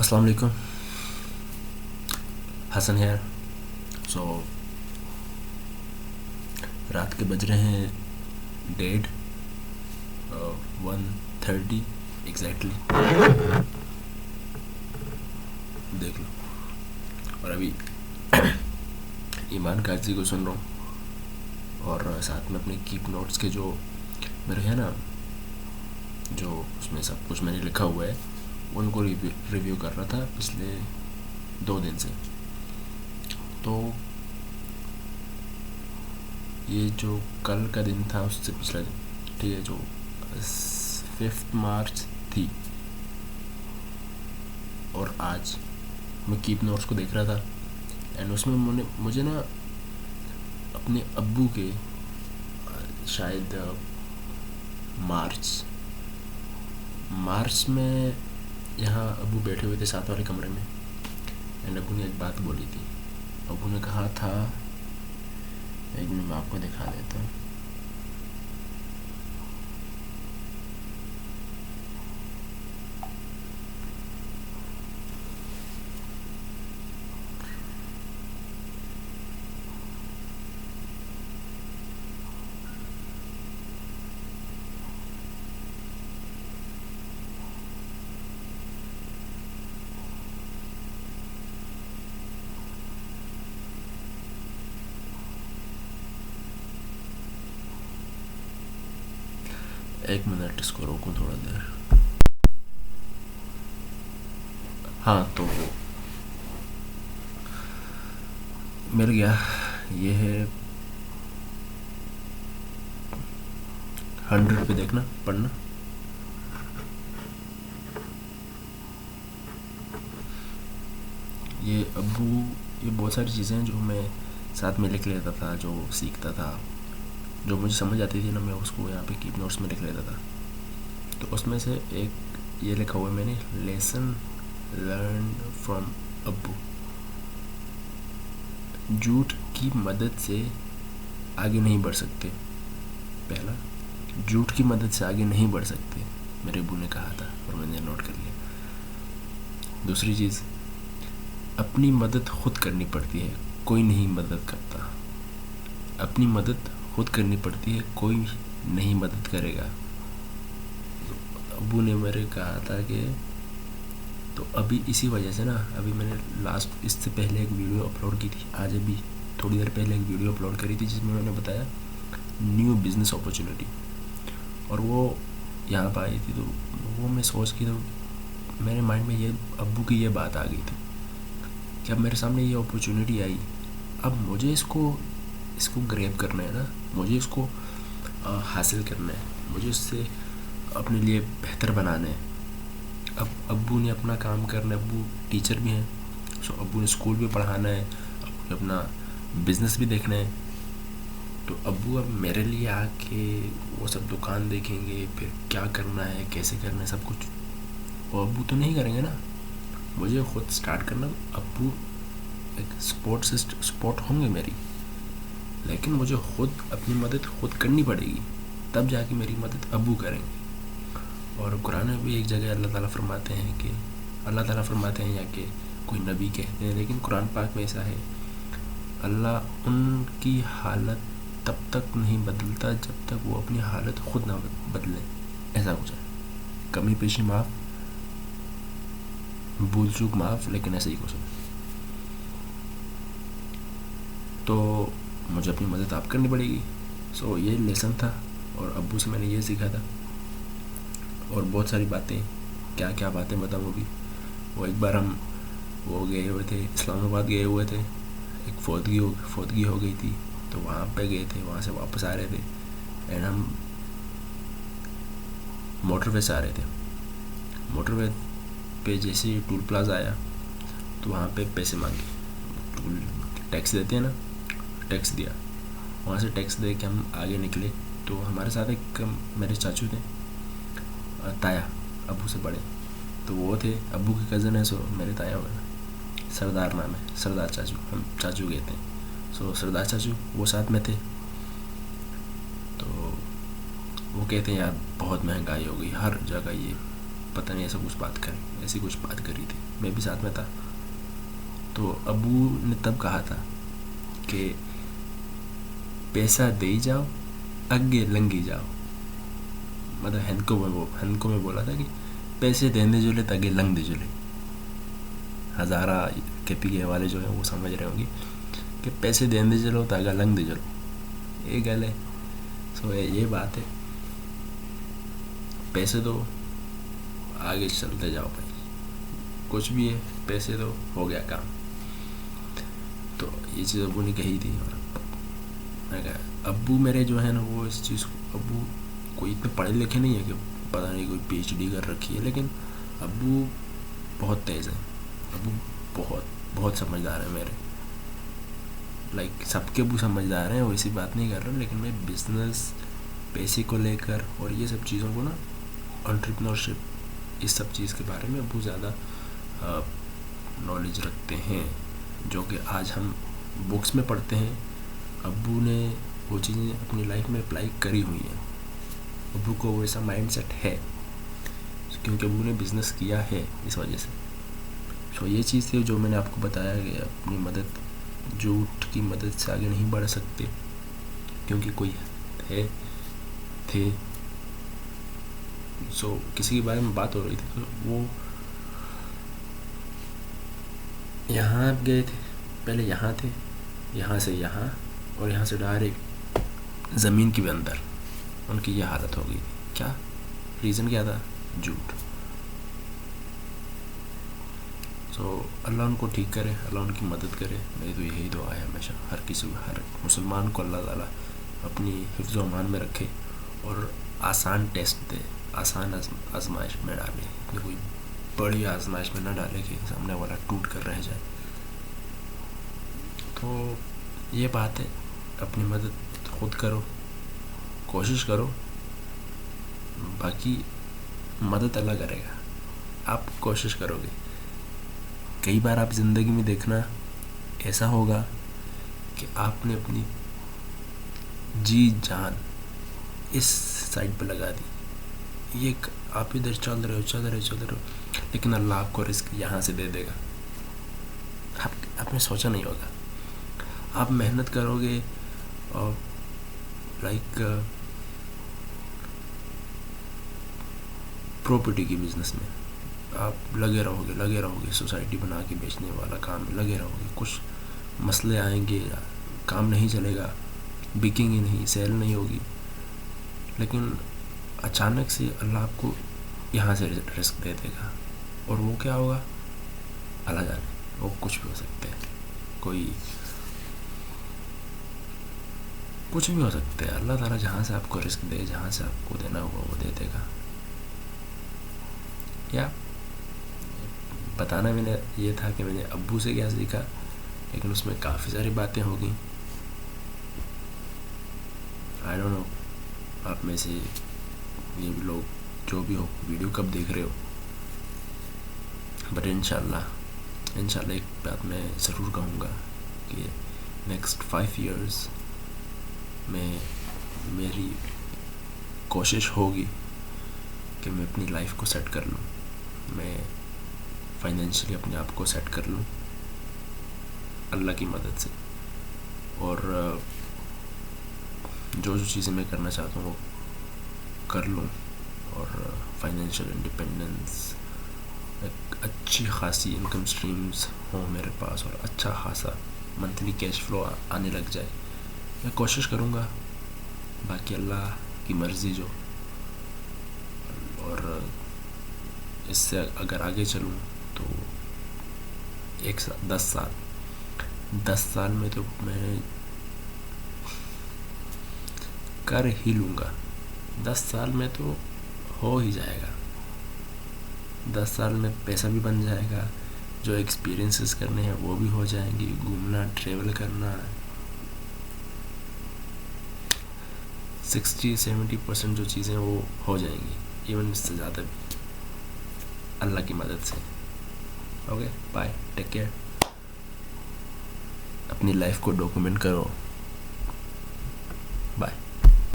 السلام علیکم. حسن ہے. سو رات کے بج رہے ہیں 1:30 ایگزیکٹلی. دیکھ لو. اور ابھی ایمان کارزی کو سن رہا ہوں اور ساتھ میں اپنے کیپ نوٹس کے جو میرے ہیں نا، جو اس میں سب کچھ میں نے لکھا ہوا ہے ان کو ریویو کر رہا تھا پچھلے 2 دن سے. تو یہ جو کل کا دن تھا اس سے پچھلا دن، ٹھیک ہے، جو 5 مارچ تھی، اور آج میں کیپ نوٹس کو دیکھ رہا تھا اینڈ اس میں مجھے نا اپنے ابو کے شاید مارچ میں یہاں ابو بیٹھے ہوئے تھے ساتھ والے کمرے میں، اینڈ ابو نے ایک بات بولی تھی. ابو نے کہا تھا، ایک منٹ میں آپ کو دکھا دیتا ہوں. ایک منٹ اس کو روکوں تھوڑا دیر. ہاں، تو مل گیا. یہ ہے 100 پہ دیکھنا پڑھنا. یہ ابو، یہ بہت ساری چیزیں ہیں جو میں ساتھ میں لکھ لیتا تھا، جو سیکھتا تھا، جو مجھے سمجھ آتی تھی نا، میں اس کو یہاں پہ کیپ نوٹس میں لکھ لیتا تھا. تو اس میں سے ایک یہ لکھا ہوا ہے میں نے، لیسن لرن فرام ابو. جھوٹ کی مدد سے آگے نہیں بڑھ سکتے. پہلا، جھوٹ کی مدد سے آگے نہیں بڑھ سکتے، میرے ابو نے کہا تھا اور میں نے نوٹ کر لیا. دوسری چیز، اپنی مدد خود کرنی پڑتی ہے، کوئی نہیں مدد کرتا. اپنی مدد خود کرنی پڑتی ہے، کوئی نہیں مدد کرے گا. ابو نے میرے کہا تھا کہ، تو ابھی اسی وجہ سے نا، ابھی میں نے اس سے پہلے ایک ویڈیو اپلوڈ کی تھی، آج ابھی تھوڑی دیر پہلے ایک ویڈیو اپلوڈ کری تھی جس میں نے بتایا نیو بزنس اپرچونیٹی، اور وہ یہاں پہ آئی تھی. تو وہ میں سوچ کے، تو میرے مائنڈ میں یہ ابو کی یہ بات آ گئی تھی کہ اب میرے سامنے یہ اپرچونیٹی آئی، اب مجھے اس کو گریب کرنا ہے نا، مجھے اس کو حاصل کرنا ہے، مجھے اس سے اپنے لیے بہتر بنانا ہے. اب ابو نے اپنا کام کرنا ہے، ابو ٹیچر بھی ہیں، سو ابو نے اسکول بھی پڑھانا ہے، ابو نے اپنا بزنس بھی دیکھنا ہے. تو ابو اب میرے لیے آ کے وہ سب دکان دیکھیں گے، پھر کیا کرنا ہے، کیسے کرنا ہے، سب کچھ وہ ابو تو نہیں کریں گے نا، مجھے خود سٹارٹ کرنا. ابو ایک سپورٹ ہوں گے میری، لیکن مجھے خود اپنی مدد خود کرنی پڑے گی، تب جا کے میری مدد ابو کریں گے. اور قرآن میں بھی ایک جگہ اللہ تعالیٰ فرماتے ہیں یا کہ کوئی نبی کہتے ہیں، لیکن قرآن پاک میں ایسا ہے، اللہ ان کی حالت تب تک نہیں بدلتا جب تک وہ اپنی حالت خود نہ بدلے. ایسا کچھ ہے، کمی پیشی معاف، بھول چوک معاف، لیکن ایسا ہی کچھ ہے. تو مجھے اپنی مدد آپ کرنی پڑے گی. سو یہ لیسن تھا، اور ابو سے میں نے یہ سیکھا تھا. اور بہت ساری باتیں، کیا باتیں بتاؤں ابھی. وہ ایک بار ہم گئے ہوئے تھے، اسلام آباد گئے ہوئے تھے، ایک فوتگی ہو گئی تھی، تو وہاں پہ گئے تھے، وہاں سے واپس آ رہے تھے، اینڈ ہم موٹر وے سے آ رہے تھے. موٹر وے پہ جیسے ہی ٹول پلازا آیا تو وہاں پہ پیسے مانگے، ٹیکس دیتے ہیں نا، ٹیکس دیا. وہاں سے ٹیکس دے کے ہم آگے نکلے، تو ہمارے ساتھ ایک میرے چاچو تھے، تایا، ابو سے بڑے، تو وہ تھے، ابو کے کزن ہیں، سو میرے تایا ہوئے نا، سردار نام ہے، سردار چاچو، ہم چاچو کہتے ہیں. سو سردار چاچو وہ ساتھ میں تھے. تو وہ کہتے ہیں یار بہت مہنگائی ہو گئی ہر جگہ، یہ پتہ نہیں ایسی کچھ بات کری تھی, میں بھی ساتھ میں تھا. تو ابو نے تب کہا تھا کہ پیسہ دے جاؤ اگے لنگی جاؤ, مطلب ہن کو میں بولا تھا کہ پیسے دینے جو لے تاگے لنگ دے جو لے. ہزارہ کے پی کے والے جو ہیں وہ سمجھ رہے ہوں گے کہ پیسے دینے دے چلو تاگا لنگ دے چلو, یہ گل ہے. سو یہ بات ہے, پیسے دو آگے چلتے جاؤ بھائی, کچھ بھی ہے پیسے دو, ہو گیا کام. تو یہ چیز ابو نے کہی تھی. اور میں کہا ابو میرے جو ہے نا وہ اس چیز کو, ابو کوئی اتنے پڑھے لکھے نہیں ہے کہ پتہ نہیں کوئی پی ایچ ڈی کر رکھی ہے, لیکن ابو بہت تیز ہیں. ابو بہت سمجھدار ہیں میرے, لائک سب کے ابو سمجھدار ہیں, وہ ایسی بات نہیں کر رہا, لیکن میں بزنس پیسے کو لے کر اور یہ سب چیزوں کو نا, انٹرپرینورشپ, اس سب چیز کے بارے میں ابو زیادہ نالج رکھتے ہیں, جو کہ آج ہم بکس میں پڑھتے ہیں. ابو نے وہ چیزیں اپنی لائف میں اپلائی کری ہوئی ہیں. ابو کو ویسا مائنڈ سیٹ ہے کیونکہ ابو نے بزنس کیا ہے اس وجہ سے. سو یہ چیز تھی جو میں نے آپ کو بتایا کہ اپنی مدد, جھوٹ کی مدد سے آگے نہیں بڑھ سکتے, کیونکہ کوئی تھے. سو کسی کے بارے میں بات ہو رہی تھی, تو وہ یہاں گئے تھے, پہلے یہاں تھے, یہاں سے یہاں, اور یہاں سے ڈائریکٹ زمین کے بھی اندر. ان کی یہ حالت ہو گئی تھی. کیا ریزن کیا تھا؟ جھوٹ. سو اللہ ان کو ٹھیک کرے, اللہ ان کی مدد کرے. میری تو یہی دعا ہے ہمیشہ, ہر مسلمان کو اللہ تعالیٰ اپنی حفظ و امان میں رکھے اور آسان ٹیسٹ دے, آسان آزمائش میں ڈالے, کوئی بڑی آزمائش میں نہ ڈالے کہ سامنے والا ٹوٹ کر رہ جائے. تو یہ بات ہے, اپنی مدد خود کرو, کوشش کرو, باقی مدد اللہ کرے گا. آپ کوشش کرو گے. کئی بار آپ زندگی میں دیکھنا ایسا ہوگا کہ آپ نے اپنی جی جان اس سائڈ پہ لگا دی, یہ آپ ادھر چل رہے ہو, لیکن اللہ آپ کو رزق یہاں سے دے دے گا. آپ نے سوچا نہیں ہوگا. آپ محنت کرو گے اور لائک پراپرٹی کی بزنس میں آپ لگے رہو گے, سوسائٹی بنا کے بیچنے والا کام میں لگے رہو گے. کچھ مسئلے آئیں گے, کام نہیں چلے گا, بکیں گی نہیں, سیل نہیں ہوگی, لیکن اچانک سے اللہ آپ کو یہاں سے رزق دے دے گا. اور وہ کیا ہوگا اللہ جانے, وہ کچھ بھی ہو سکتا ہے, کچھ بھی ہو سکتا ہے. اللہ تعالیٰ جہاں سے آپ کو رزق دے, جہاں سے آپ کو دینا ہوگا وہ دے دے گا. یا بتانا میں نے یہ تھا کہ میں نے ابو سے کیا سیکھا, لیکن اس میں کافی ساری باتیں ہو گئیں. آئی ڈونٹ نو آپ میں سے یہ بھی لوگ جو بھی ہو ویڈیو کب دیکھ رہے ہو, بٹ انشاءاللہ ایک بات میں ضرور کہوں گا کہ نیکسٹ 5 ایئرس میں میری کوشش ہوگی کہ میں اپنی لائف کو سیٹ کر لوں, میں فائنینشلی اپنے آپ کو سیٹ کر لوں اللہ کی مدد سے, اور جو چیزیں میں کرنا چاہتا ہوں وہ کر لوں, اور فائنینشیل انڈیپینڈنس, ایک اچھی خاصی انکم سٹریمز ہوں میرے پاس, اور اچھا خاصا منتھلی کیش فلو آنے لگ جائے. میں کوشش کروں گا, باقی اللہ کی مرضی جو. اور اس سے اگر آگے چلوں تو 10 سال میں تو میں کر ہی لوں گا. 10 سال میں تو ہو ہی جائے گا. 10 سال میں پیسہ بھی بن جائے گا, جو ایکسپیرینسز کرنے ہیں وہ بھی ہو جائیں گی, گھومنا ٹریول کرنا 60-70% جو چیزیں وہ ہو جائیں گی, ایون اس سے زیادہ بھی اللہ کی مدد سے. Okay bye, take care. اپنی لائف کو ڈاکومنٹ کرو,